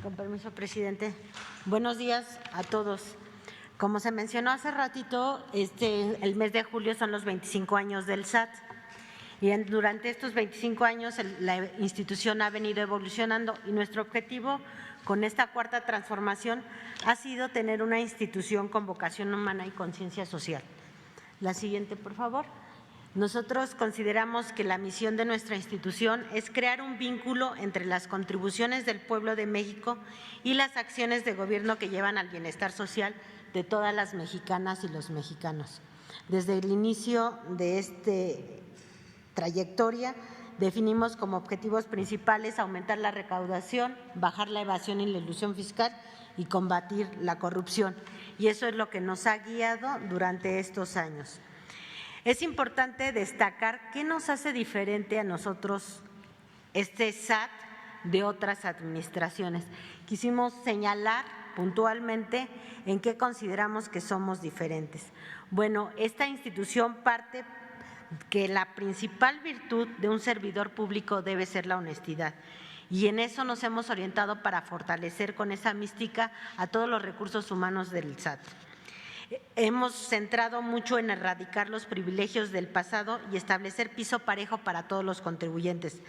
Con permiso, presidente. Buenos días a todos. Como se mencionó hace ratito, el mes de julio son los 25 años del SAT. Y durante estos 25 años la institución ha venido evolucionando y nuestro objetivo con esta cuarta transformación ha sido tener una institución con vocación humana y conciencia social. La siguiente, por favor. Nosotros consideramos que la misión de nuestra institución es crear un vínculo entre las contribuciones del pueblo de México y las acciones de gobierno que llevan al bienestar social de todas las mexicanas y los mexicanos. Desde el inicio de esta trayectoria definimos como objetivos principales aumentar la recaudación, bajar la evasión y la elusión fiscal y combatir la corrupción. Y eso es lo que nos ha guiado durante estos años. Es importante destacar qué nos hace diferente a nosotros este SAT de otras administraciones. Quisimos señalar puntualmente en qué consideramos que somos diferentes. Bueno, esta institución parte que la principal virtud de un servidor público debe ser la honestidad. Y en eso nos hemos orientado para fortalecer con esa mística a todos los recursos humanos del SAT. Hemos centrado mucho en erradicar los privilegios del pasado y establecer piso parejo para todos los contribuyentes.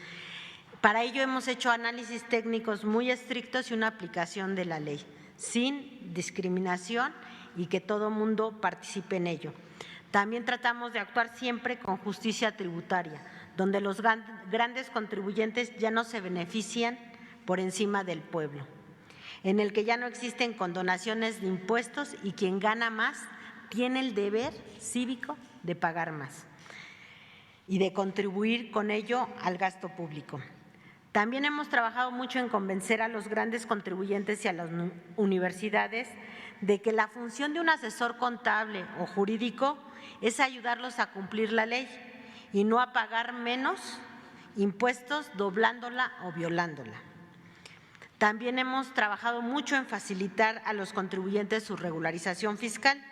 Para ello hemos hecho análisis técnicos muy estrictos y una aplicación de la ley, sin discriminación y que todo mundo participe en ello. También tratamos de actuar siempre con justicia tributaria, donde los grandes contribuyentes ya no se benefician por encima del pueblo, en el que ya no existen condonaciones de impuestos y quien gana más tiene el deber cívico de pagar más y de contribuir con ello al gasto público. También hemos trabajado mucho en convencer a los grandes contribuyentes y a las universidades de que la función de un asesor contable o jurídico es ayudarlos a cumplir la ley y no a pagar menos impuestos doblándola o violándola. También hemos trabajado mucho en facilitar a los contribuyentes su regularización fiscal,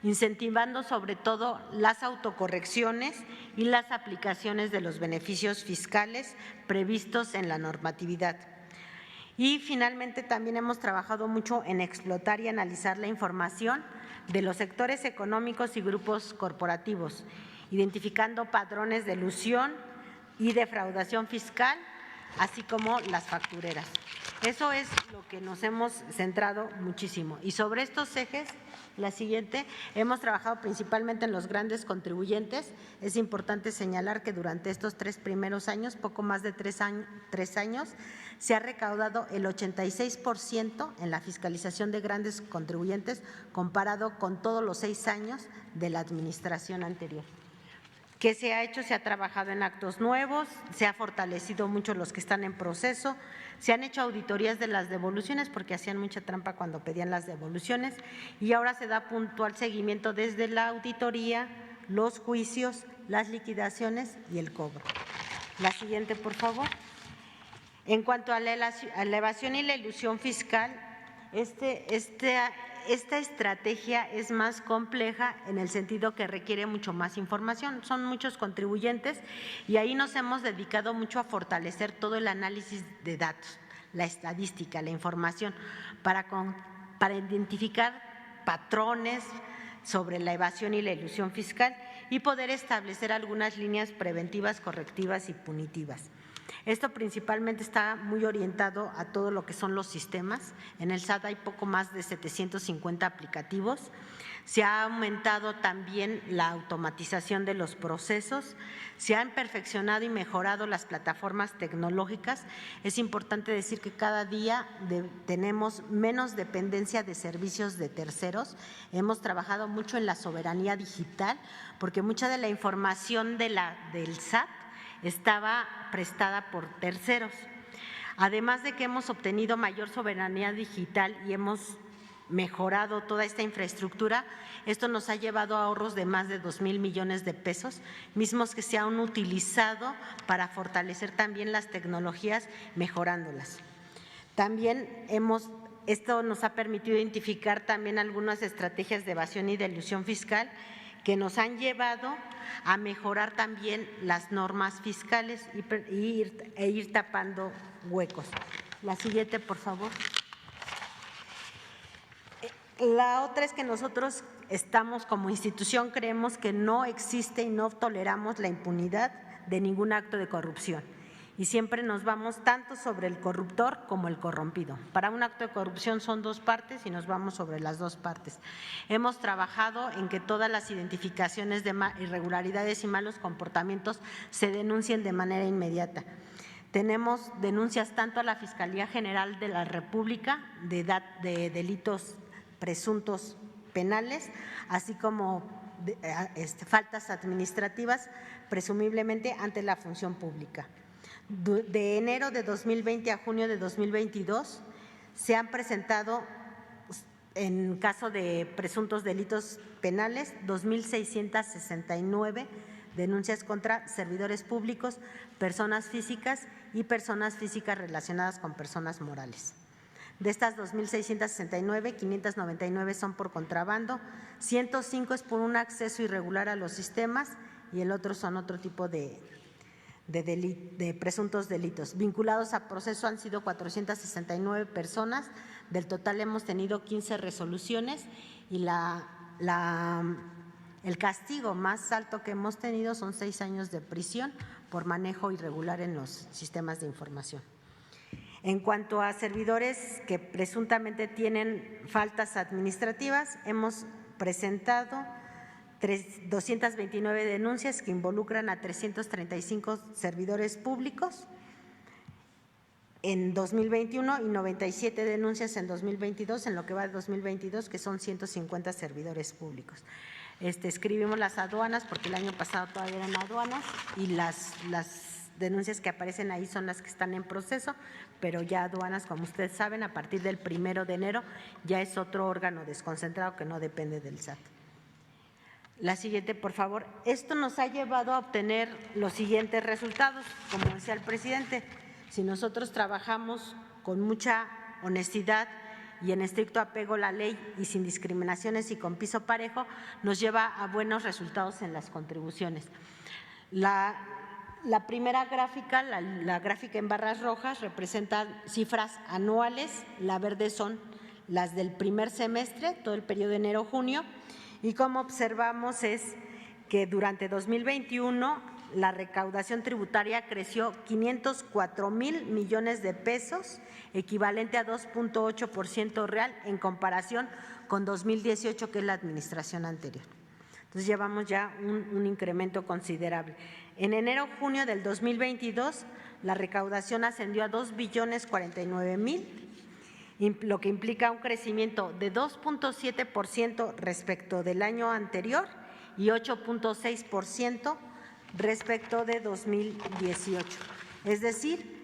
incentivando sobre todo las autocorrecciones y las aplicaciones de los beneficios fiscales previstos en la normatividad. Y finalmente también hemos trabajado mucho en explotar y analizar la información de los sectores económicos y grupos corporativos, identificando patrones de elusión y defraudación fiscal, así como las factureras. Eso es lo que nos hemos centrado muchísimo. Y sobre estos ejes, la siguiente, hemos trabajado principalmente en los grandes contribuyentes. Es importante señalar que durante estos 3 primeros años, poco más de 3 años, se ha recaudado el 86% en la fiscalización de grandes contribuyentes comparado con todos los 6 años de la administración anterior. ¿Qué se ha hecho? Se ha trabajado en actos nuevos, se ha fortalecido mucho los que están en proceso, se han hecho auditorías de las devoluciones porque hacían mucha trampa cuando pedían las devoluciones y ahora se da puntual seguimiento desde la auditoría, los juicios, las liquidaciones y el cobro. La siguiente, por favor. En cuanto a la evasión y la elusión fiscal, esta estrategia es más compleja en el sentido que requiere mucho más información. Son muchos contribuyentes y ahí nos hemos dedicado mucho a fortalecer todo el análisis de datos, la estadística, la información, para identificar patrones sobre la evasión y la elusión fiscal y poder establecer algunas líneas preventivas, correctivas y punitivas. Esto principalmente está muy orientado a todo lo que son los sistemas. En el SAT hay poco más de 750 aplicativos. Se ha aumentado también la automatización de los procesos, se han perfeccionado y mejorado las plataformas tecnológicas. Es importante decir que cada día tenemos menos dependencia de servicios de terceros. Hemos trabajado mucho en la soberanía digital porque mucha de la información del SAT estaba prestada por terceros. Además de que hemos obtenido mayor soberanía digital y hemos mejorado toda esta infraestructura, esto nos ha llevado a ahorros de más de 2,000 millones de pesos, mismos que se han utilizado para fortalecer también las tecnologías, mejorándolas. También esto nos ha permitido identificar también algunas estrategias de evasión y de elusión fiscal que nos han llevado a mejorar también las normas fiscales e ir tapando huecos. La siguiente, por favor. La otra es que nosotros estamos como institución, creemos que no existe y no toleramos la impunidad de ningún acto de corrupción. Y siempre nos vamos tanto sobre el corruptor como el corrompido. Para un acto de corrupción son dos partes y nos vamos sobre las dos partes. Hemos trabajado en que todas las identificaciones de irregularidades y malos comportamientos se denuncien de manera inmediata. Tenemos denuncias tanto a la Fiscalía General de la República de delitos presuntos penales, así como faltas administrativas, presumiblemente ante la función pública. De enero de 2020 a junio de 2022 se han presentado, en caso de presuntos delitos penales, 2.669 denuncias contra servidores públicos, personas físicas y personas físicas relacionadas con personas morales. De estas 2.669, 599 son por contrabando, 105 es por un acceso irregular a los sistemas y el otro son otro tipo de presuntos delitos. Vinculados a proceso han sido 469 personas, del total hemos tenido 15 resoluciones y el castigo más alto que hemos tenido son 6 años de prisión por manejo irregular en los sistemas de información. En cuanto a servidores que presuntamente tienen faltas administrativas, hemos presentado 229 denuncias que involucran a 335 servidores públicos en 2021 y 97 denuncias en 2022, en lo que va de 2022, que son 150 servidores públicos. Escribimos las aduanas porque el año pasado todavía eran aduanas y las denuncias que aparecen ahí son las que están en proceso, pero ya aduanas, como ustedes saben, a partir del 1 de enero ya es otro órgano desconcentrado que no depende del SAT. La siguiente, por favor. Esto nos ha llevado a obtener los siguientes resultados. Como decía el presidente, si nosotros trabajamos con mucha honestidad y en estricto apego a la ley y sin discriminaciones y con piso parejo, nos lleva a buenos resultados en las contribuciones. La primera gráfica, la gráfica en barras rojas, representa cifras anuales, la verde son las del primer semestre, todo el periodo de enero-junio, y como observamos es que durante 2021 la recaudación tributaria creció 504,000 millones de pesos, equivalente a 2.8% real en comparación con 2018, que es la administración anterior. Entonces llevamos ya un incremento considerable. En enero-junio del 2022 la recaudación ascendió a 2.049.000, lo que implica un crecimiento de 2.7% respecto del año anterior y 8.6% respecto de 2018. Es decir,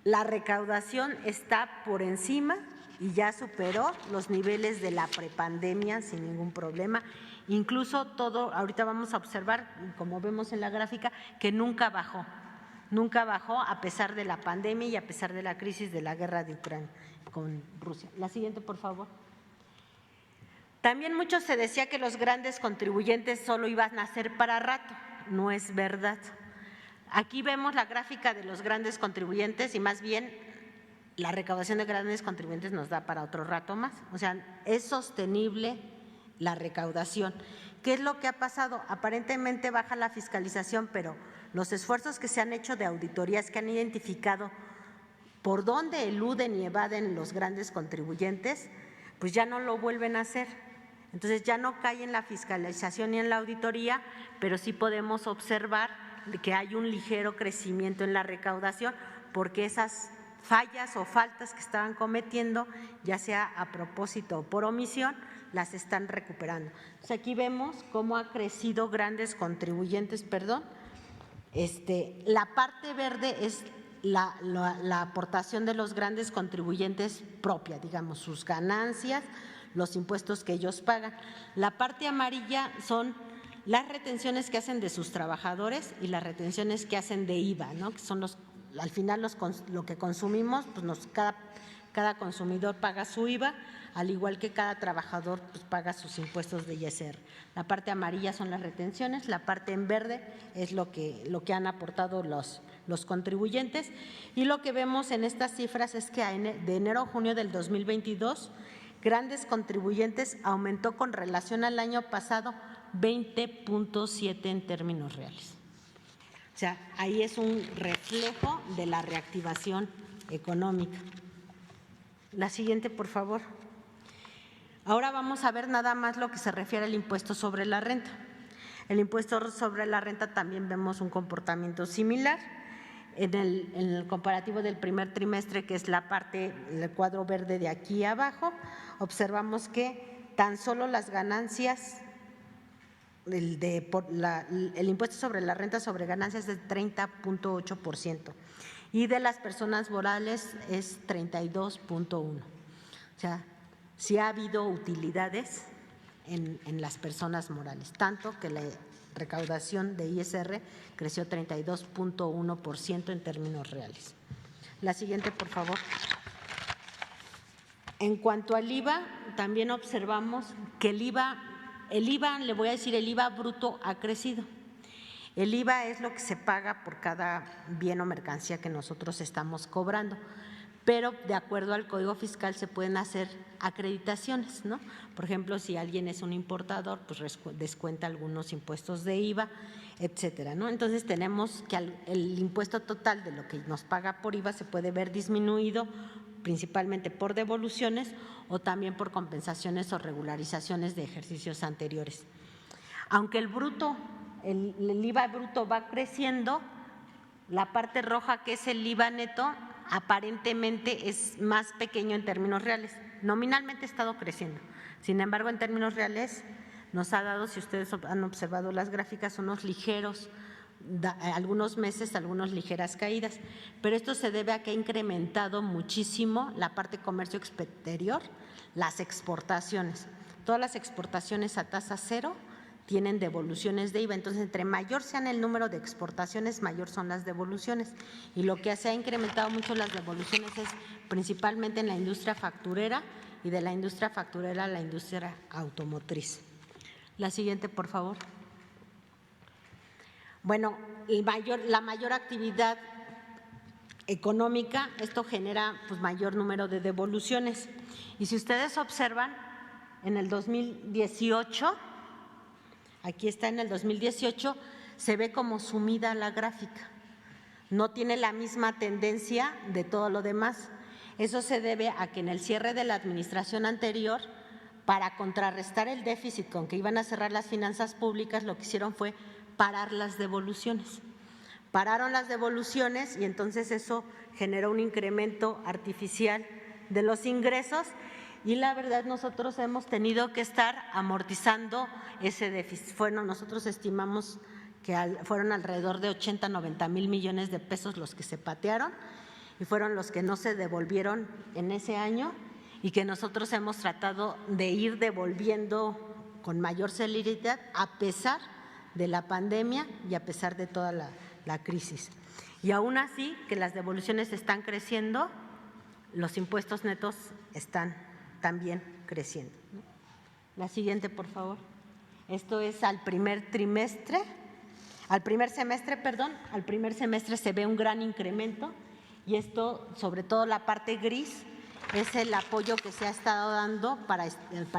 la recaudación está por encima y ya superó los niveles de la prepandemia sin ningún problema. Incluso todo, ahorita vamos a observar, como vemos en la gráfica, que nunca bajó a pesar de la pandemia y a pesar de la crisis de la guerra de Ucrania con Rusia. La siguiente, por favor. También mucho se decía que los grandes contribuyentes solo iban a ser para rato. No es verdad. Aquí vemos la gráfica de los grandes contribuyentes y más bien la recaudación de grandes contribuyentes nos da para otro rato más. O sea, es sostenible la recaudación. ¿Qué es lo que ha pasado? Aparentemente baja la fiscalización, pero los esfuerzos que se han hecho de auditorías que han identificado por dónde eluden y evaden los grandes contribuyentes, pues ya no lo vuelven a hacer. Entonces ya no cae en la fiscalización ni en la auditoría, pero sí podemos observar que hay un ligero crecimiento en la recaudación porque esas fallas o faltas que estaban cometiendo, ya sea a propósito o por omisión, las están recuperando. Entonces aquí vemos cómo ha crecido grandes contribuyentes, la parte verde es la aportación de los grandes contribuyentes propia, digamos, sus ganancias, los impuestos que ellos pagan. La parte amarilla son las retenciones que hacen de sus trabajadores y las retenciones que hacen de IVA, ¿no? Que son al final lo que consumimos, pues cada consumidor paga su IVA, al igual que cada trabajador pues paga sus impuestos de ISR. La parte amarilla son las retenciones, la parte en verde es lo que han aportado los contribuyentes, y lo que vemos en estas cifras es que de enero a junio del 2022 grandes contribuyentes aumentó con relación al año pasado 20.7 en términos reales. O sea, ahí es un reflejo de la reactivación económica. La siguiente, por favor. Ahora vamos a ver nada más lo que se refiere al impuesto sobre la renta. El impuesto sobre la renta también vemos un comportamiento similar. En el comparativo del primer trimestre, que es la parte, el cuadro verde de aquí abajo, observamos que tan solo las ganancias, el impuesto sobre la renta sobre ganancias es de 30.8% y de las personas morales es 32.1%. O sea, sí ha habido utilidades en las personas morales, tanto que la recaudación de ISR creció 32.1% en términos reales. La siguiente, por favor. En cuanto al IVA, también observamos que el IVA, le voy a decir, el IVA bruto ha crecido. El IVA es lo que se paga por cada bien o mercancía que nosotros estamos cobrando, pero de acuerdo al Código Fiscal se pueden hacer acreditaciones, ¿no? Por ejemplo, si alguien es un importador, pues descuenta algunos impuestos de IVA, etcétera, ¿no? Entonces tenemos que el impuesto total de lo que nos paga por IVA se puede ver disminuido principalmente por devoluciones o también por compensaciones o regularizaciones de ejercicios anteriores. Aunque el IVA bruto va creciendo, la parte roja, que es el IVA neto, aparentemente es más pequeño en términos reales. Nominalmente ha estado creciendo, sin embargo, en términos reales nos ha dado, si ustedes han observado las gráficas, unos ligeros, algunos meses, algunas ligeras caídas, pero esto se debe a que ha incrementado muchísimo la parte comercio exterior, las exportaciones. Todas las exportaciones a tasa cero tienen devoluciones de IVA, entonces entre mayor sean el número de exportaciones, mayor son las devoluciones, y lo que se ha incrementado mucho las devoluciones es principalmente en la industria facturera y de la industria facturera a la industria automotriz. La siguiente, por favor. Bueno, la mayor actividad económica, esto genera pues mayor número de devoluciones, y si ustedes observan, en el 2018, aquí está, en el 2018, se ve como sumida la gráfica, no tiene la misma tendencia de todo lo demás. Eso se debe a que en el cierre de la administración anterior, para contrarrestar el déficit con que iban a cerrar las finanzas públicas, lo que hicieron fue parar las devoluciones. Pararon las devoluciones y entonces eso generó un incremento artificial de los ingresos, y la verdad nosotros hemos tenido que estar amortizando ese déficit. Nosotros estimamos que fueron alrededor de 80–90 mil millones de pesos los que se patearon y fueron los que no se devolvieron en ese año y que nosotros hemos tratado de ir devolviendo con mayor celeridad a pesar de la pandemia y a pesar de toda la crisis. Y aún así que las devoluciones están creciendo, los impuestos netos están también creciendo. La siguiente, por favor. Esto es al primer semestre, al primer semestre se ve un gran incremento, y esto, sobre todo la parte gris, es el apoyo que se ha estado dando para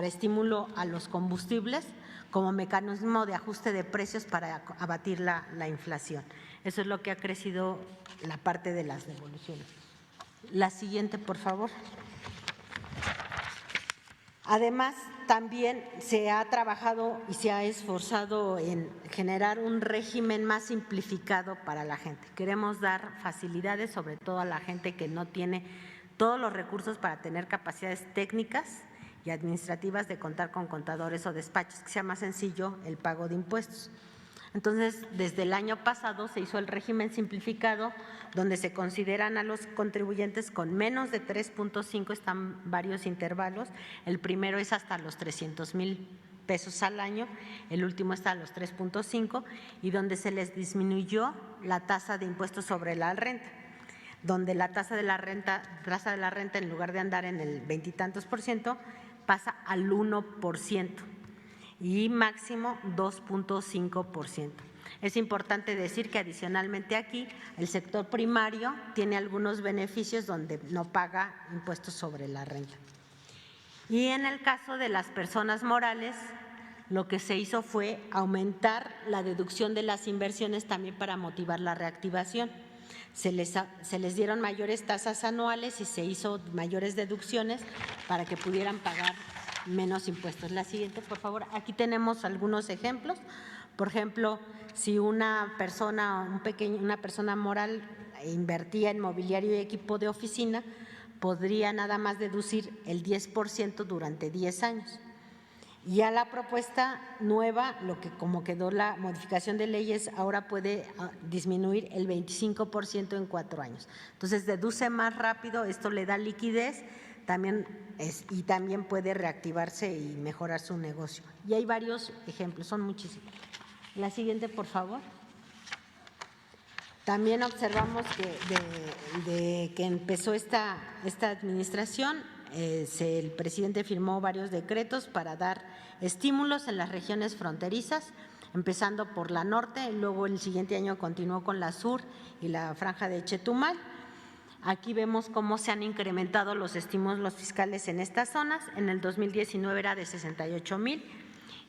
estímulo a los combustibles como mecanismo de ajuste de precios para abatir la inflación. Eso es lo que ha crecido la parte de las devoluciones. La siguiente, por favor. Además, también se ha trabajado y se ha esforzado en generar un régimen más simplificado para la gente. Queremos dar facilidades, sobre todo a la gente que no tiene todos los recursos para tener capacidades técnicas y administrativas de contar con contadores o despachos, que sea más sencillo el pago de impuestos. Entonces, desde el año pasado se hizo el régimen simplificado, donde se consideran a los contribuyentes con menos de 3.5, están varios intervalos. El primero es hasta los 300,000 pesos al año, el último está a los 3.5, y donde se les disminuyó la tasa de impuestos sobre la renta, donde la tasa de la renta en lugar de andar en el veintitantos %, pasa al 1% y máximo 2.5%. Es importante decir que adicionalmente aquí el sector primario tiene algunos beneficios donde no paga impuestos sobre la renta. Y en el caso de las personas morales, lo que se hizo fue aumentar la deducción de las inversiones también para motivar la reactivación. Se les dieron mayores tasas anuales y se hizo mayores deducciones para que pudieran pagar menos impuestos. La siguiente, por favor. Aquí tenemos algunos ejemplos. Por ejemplo, si una persona moral invertía en mobiliario y equipo de oficina, podría nada más deducir el 10% durante 10 años. Y a la propuesta nueva, lo que como quedó la modificación de leyes, ahora puede disminuir el 25% en 4 años. Entonces, deduce más rápido, esto le da liquidez y también puede reactivarse y mejorar su negocio. Y hay varios ejemplos, son muchísimos. La siguiente, por favor. También observamos que que empezó esta administración, el presidente firmó varios decretos para dar estímulos en las regiones fronterizas, empezando por la norte, luego el siguiente año continuó con la sur y la franja de Chetumal. Aquí vemos cómo se han incrementado los estímulos fiscales en estas zonas. En el 2019 era de 68,000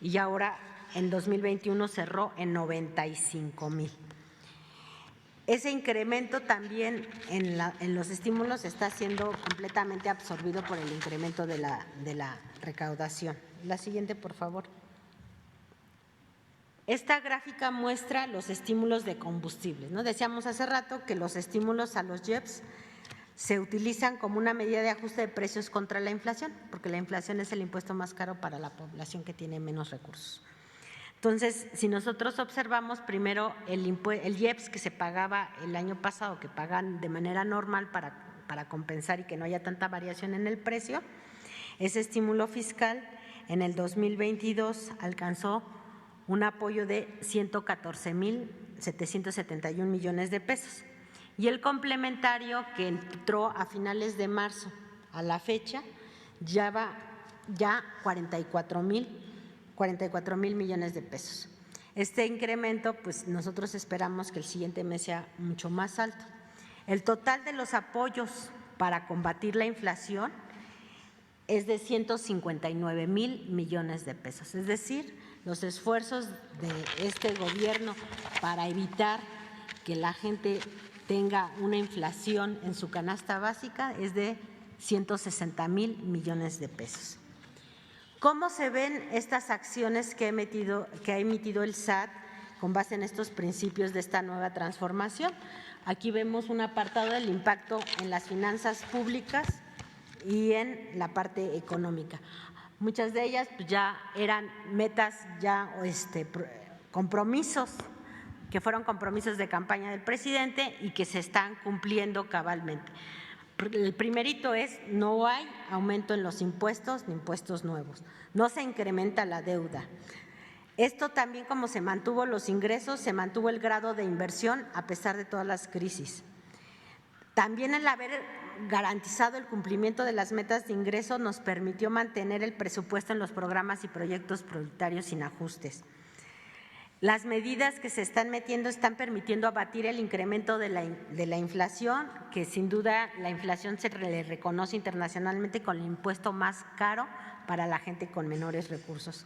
y ahora en 2021 cerró en 95,000. Ese incremento también en los estímulos está siendo completamente absorbido por el incremento de la recaudación. La siguiente, por favor. Esta gráfica muestra los estímulos de combustibles, ¿no? Decíamos hace rato que los estímulos a los IEPS se utilizan como una medida de ajuste de precios contra la inflación, porque la inflación es el impuesto más caro para la población que tiene menos recursos. Entonces, si nosotros observamos primero el IEPS que se pagaba el año pasado, que pagan de manera normal para compensar y que no haya tanta variación en el precio, ese estímulo fiscal en el 2022 alcanzó un apoyo de 114,771 millones de pesos. Y el complementario que entró a finales de marzo a la fecha ya va 44,000 millones de pesos. Este incremento, pues nosotros esperamos que el siguiente mes sea mucho más alto. El total de los apoyos para combatir la inflación es de 159,000 millones de pesos. Es decir, los esfuerzos de este gobierno para evitar que la gente tenga una inflación en su canasta básica es de 160,000 millones de pesos. ¿Cómo se ven estas acciones que ha emitido el SAT con base en estos principios de esta nueva transformación? Aquí vemos un apartado del impacto en las finanzas públicas y en la parte económica. Muchas de ellas pues, ya eran metas, compromisos, que fueron compromisos de campaña del presidente y que se están cumpliendo cabalmente. El primerito es no hay aumento en los impuestos ni impuestos nuevos, no se incrementa la deuda. Esto también, como se mantuvo los ingresos, se mantuvo el grado de inversión a pesar de todas las crisis. También el haber garantizado el cumplimiento de las metas de ingreso nos permitió mantener el presupuesto en los programas y proyectos prioritarios sin ajustes. Las medidas que se están metiendo están permitiendo abatir el incremento de la inflación, que sin duda la inflación se le reconoce internacionalmente con el impuesto más caro para la gente con menores recursos.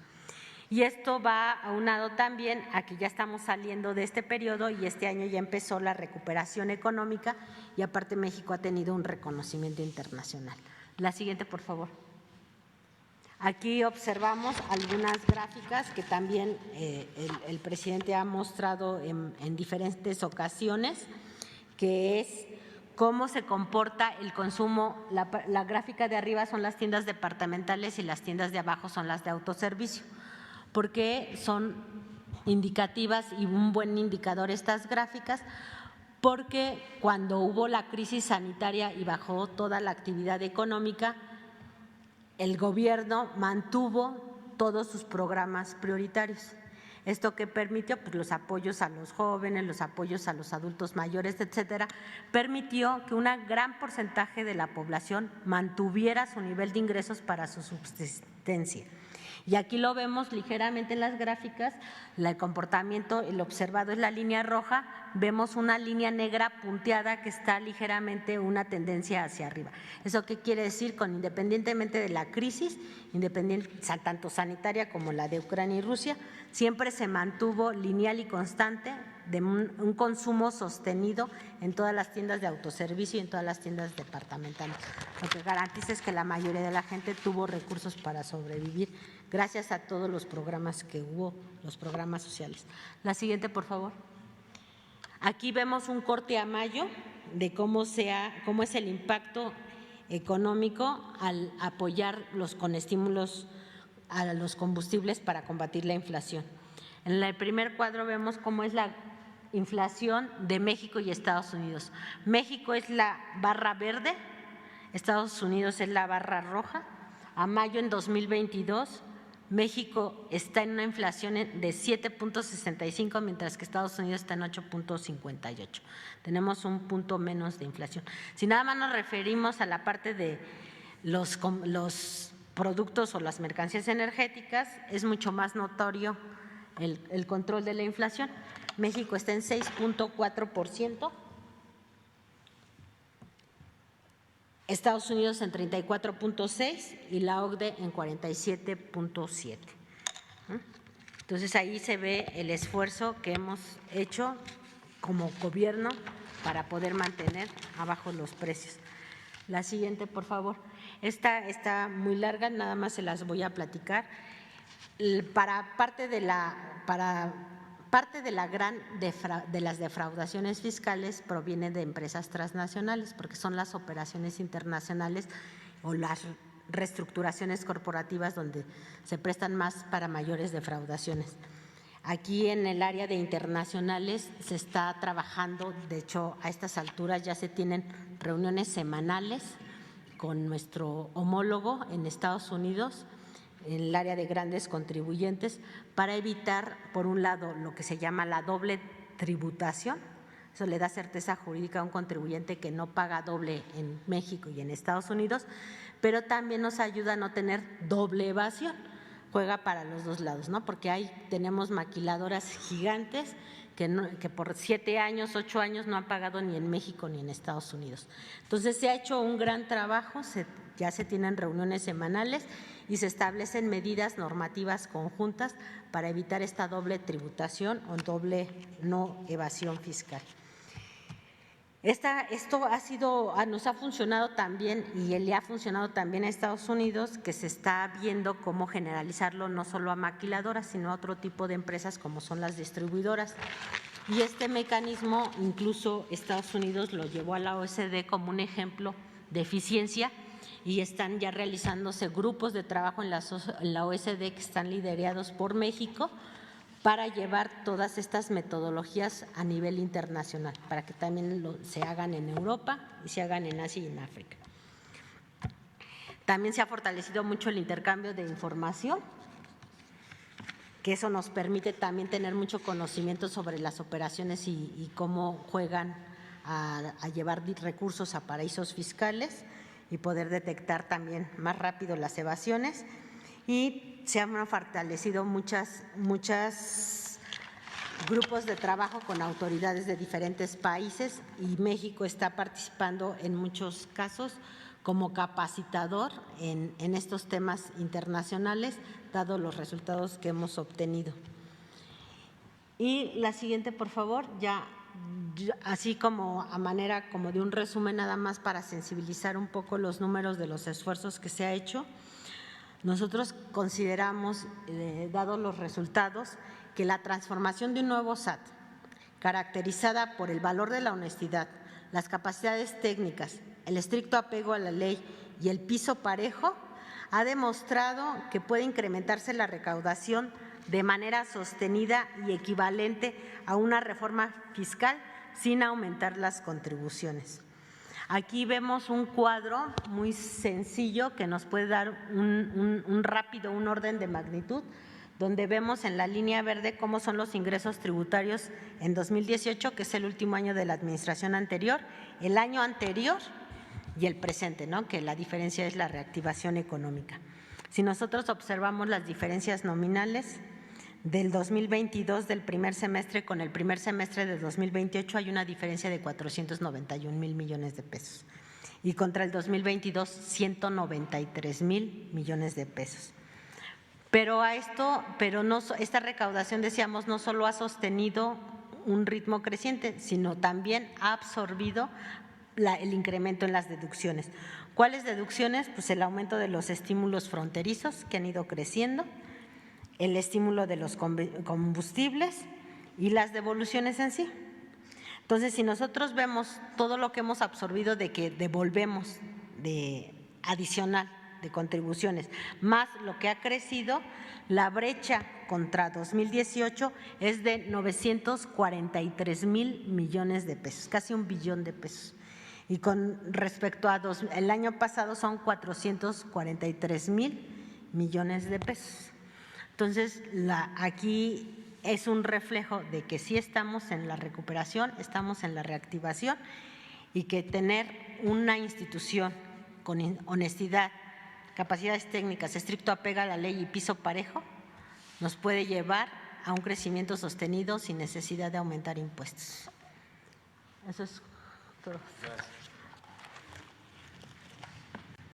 Y esto va aunado también a que ya estamos saliendo de este periodo y este año ya empezó la recuperación económica y aparte México ha tenido un reconocimiento internacional. La siguiente, por favor. Aquí observamos algunas gráficas que también el presidente ha mostrado en diferentes ocasiones, que es cómo se comporta el consumo. La gráfica de arriba son las tiendas departamentales y las tiendas de abajo son las de autoservicio. ¿Por qué son indicativas y un buen indicador estas gráficas? Porque cuando hubo la crisis sanitaria y bajó toda la actividad económica, el gobierno mantuvo todos sus programas prioritarios. Esto que permitió, pues los apoyos a los jóvenes, los apoyos a los adultos mayores, etcétera, permitió que un gran porcentaje de la población mantuviera su nivel de ingresos para su subsistencia. Y aquí lo vemos ligeramente en las gráficas, el comportamiento, el observado es la línea roja, vemos una línea negra punteada que está ligeramente una tendencia hacia arriba. ¿Eso qué quiere decir? Independientemente de la crisis, tanto sanitaria como la de Ucrania y Rusia, siempre se mantuvo lineal y constante de un consumo sostenido en todas las tiendas de autoservicio y en todas las tiendas departamentales. Lo que garantiza es que la mayoría de la gente tuvo recursos para sobrevivir gracias a todos los programas que hubo, los programas sociales. La siguiente, por favor. Aquí vemos un corte a mayo de cómo es el impacto económico al apoyar con estímulos a los combustibles para combatir la inflación. En el primer cuadro vemos cómo es la inflación de México y Estados Unidos. México es la barra verde, Estados Unidos es la barra roja. A mayo en 2022, México está en una inflación de 7.65, mientras que Estados Unidos está en 8.58. Tenemos un punto menos de inflación. Si nada más nos referimos a la parte de los productos o las mercancías energéticas, es mucho más notorio el control de la inflación. México está en 6.4%, Estados Unidos en 34.6% y la OCDE en 47.7%. Entonces ahí se ve el esfuerzo que hemos hecho como gobierno para poder mantener abajo los precios. La siguiente, por favor. Esta está muy larga, nada más se las voy a platicar. Parte de las defraudaciones fiscales proviene de empresas transnacionales, porque son las operaciones internacionales o las reestructuraciones corporativas donde se prestan más para mayores defraudaciones. Aquí en el área de internacionales se está trabajando, de hecho a estas alturas ya se tienen reuniones semanales con nuestro homólogo en Estados Unidos, en el área de grandes contribuyentes, para evitar, por un lado, lo que se llama la doble tributación. Eso le da certeza jurídica a un contribuyente que no paga doble en México y en Estados Unidos, pero también nos ayuda a no tener doble evasión. Juega para los dos lados, ¿no? Porque tenemos maquiladoras gigantes que por 7 años, 8 años no han pagado ni en México ni en Estados Unidos. Entonces se ha hecho un gran trabajo, ya se tienen reuniones semanales y se establecen medidas normativas conjuntas para evitar esta doble tributación o doble no evasión fiscal. Esto nos ha funcionado también y le ha funcionado también a Estados Unidos, que se está viendo cómo generalizarlo no solo a maquiladoras, sino a otro tipo de empresas como son las distribuidoras. Y este mecanismo incluso Estados Unidos lo llevó a la OECD como un ejemplo de eficiencia y están ya realizándose grupos de trabajo en la OECD que están liderados por México para llevar todas estas metodologías a nivel internacional, para que también se hagan en Europa y se hagan en Asia y en África. También se ha fortalecido mucho el intercambio de información, que eso nos permite también tener mucho conocimiento sobre las operaciones y cómo juegan a llevar recursos a paraísos fiscales y poder detectar también más rápido las evasiones. Y se han fortalecido muchos grupos de trabajo con autoridades de diferentes países y México está participando en muchos casos como capacitador en estos temas internacionales, dado los resultados que hemos obtenido. Y la siguiente, por favor, ya así como a manera como de un resumen nada más para sensibilizar un poco los números de los esfuerzos que se ha hecho. Nosotros consideramos, dados los resultados, que la transformación de un nuevo SAT, caracterizada por el valor de la honestidad, las capacidades técnicas, el estricto apego a la ley y el piso parejo, ha demostrado que puede incrementarse la recaudación de manera sostenida y equivalente a una reforma fiscal sin aumentar las contribuciones. Aquí vemos un cuadro muy sencillo que nos puede dar un orden de magnitud, donde vemos en la línea verde cómo son los ingresos tributarios en 2018, que es el último año de la administración anterior, el año anterior y el presente, ¿no? Que la diferencia es la reactivación económica. Si nosotros observamos las diferencias nominales del 2022 del primer semestre con el primer semestre de 2028, hay una diferencia de 491,000 millones de pesos. Y contra el 2022, 193,000 millones de pesos. Pero esta recaudación, decíamos, no solo ha sostenido un ritmo creciente, sino también ha absorbido el incremento en las deducciones. ¿Cuáles deducciones? Pues el aumento de los estímulos fronterizos que han ido creciendo, el estímulo de los combustibles y las devoluciones en sí. Entonces, si nosotros vemos todo lo que hemos absorbido de que devolvemos de adicional de contribuciones, más lo que ha crecido, la brecha contra 2018 es de 943,000 millones de pesos, casi 1 billón de pesos. Y con respecto a el año pasado son 443,000 millones de pesos. Entonces, aquí es un reflejo de que sí estamos en la recuperación, estamos en la reactivación y que tener una institución con honestidad, capacidades técnicas, estricto apego a la ley y piso parejo nos puede llevar a un crecimiento sostenido sin necesidad de aumentar impuestos. Eso es todo. Gracias.